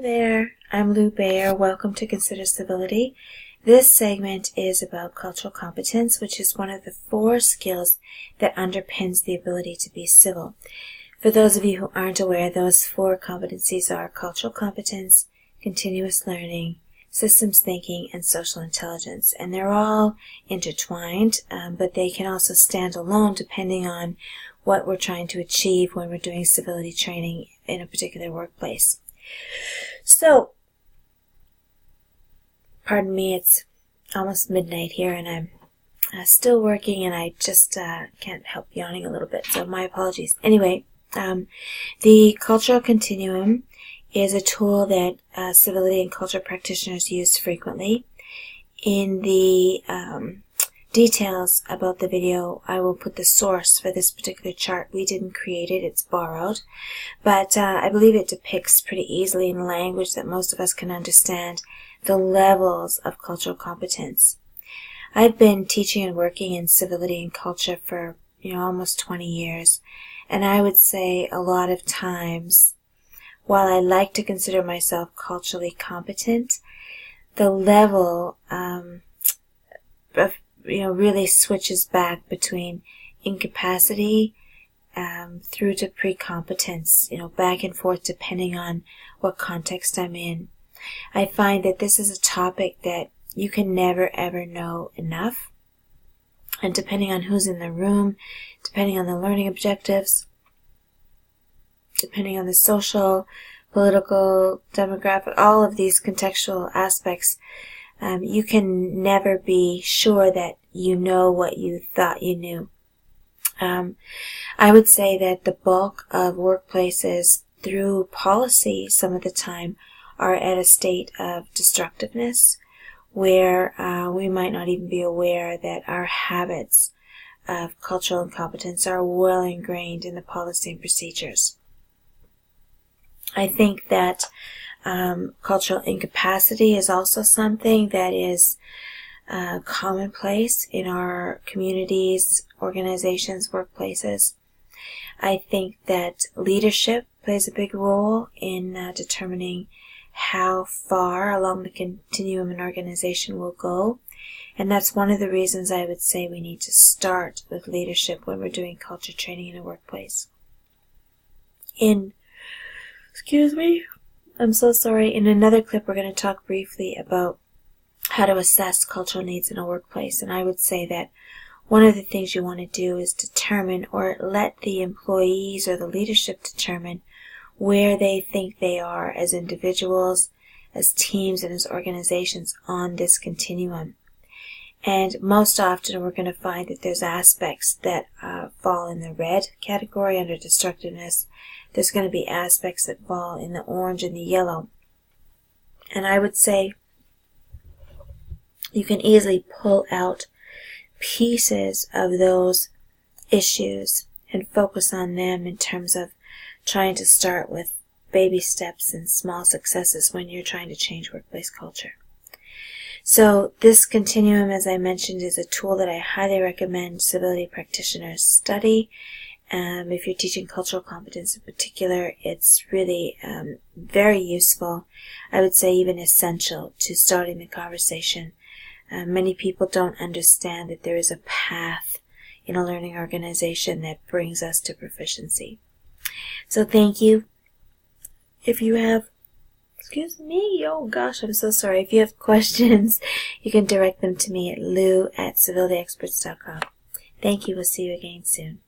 there, I'm Lou Bayer. Welcome to Consider Civility. This segment is about cultural competence, which is one of the 4 skills that underpins the ability to be civil. For those of you who aren't aware, those 4 competencies are cultural competence, continuous learning, systems thinking, and social intelligence. And they're all intertwined, but they can also stand alone depending on what we're trying to achieve when we're doing civility training in a particular workplace. So, pardon me, it's almost midnight here and I'm still working and I just can't help yawning a little bit, so my apologies. Anyway, the cultural continuum is a tool that civility and culture practitioners use frequently. In the details about the video, I will put the source for this particular chart. We didn't create it, it's borrowed. But I believe it depicts pretty easily in language that most of us can understand the levels of cultural competence. I've been teaching and working in civility and culture for, almost 20 years. And I would say a lot of times, while I like to consider myself culturally competent, the level really switches back between incapacity through to pre-competence, back and forth depending on what context I'm in. I find that this is a topic that you can never ever know enough. And depending on who's in the room, depending on the learning objectives, depending on the social, political, demographic, all of these contextual aspects, you can never be sure that you know what you thought you knew. I would say that the bulk of workplaces through policy some of the time are at a state of destructiveness where we might not even be aware that our habits of cultural incompetence are well ingrained in the policy and procedures. I think that cultural incapacity is also something that is commonplace in our communities, organizations, workplaces. I think that leadership plays a big role in determining how far along the continuum an organization will go. And that's one of the reasons I would say we need to start with leadership when we're doing culture training in a workplace. I'm so sorry. In another clip, we're going to talk briefly about how to assess cultural needs in a workplace. And I would say that one of the things you want to do is determine or let the employees or the leadership determine where they think they are as individuals, as teams, and as organizations on this continuum. And most often we're going to find that there's aspects that fall in the red category under destructiveness. There's going to be aspects that fall in the orange and the yellow. And I would say you can easily pull out pieces of those issues and focus on them in terms of trying to start with baby steps and small successes when you're trying to change workplace culture. So this continuum, as I mentioned, is a tool that I highly recommend civility practitioners study. If you're teaching cultural competence in particular, it's really very useful. I would say even essential to starting the conversation. Many people don't understand that there is a path in a learning organization that brings us to proficiency. So thank you. If you have I'm so sorry. If you have questions, you can direct them to me at lou@civilityexperts.com. Thank you. We'll see you again soon.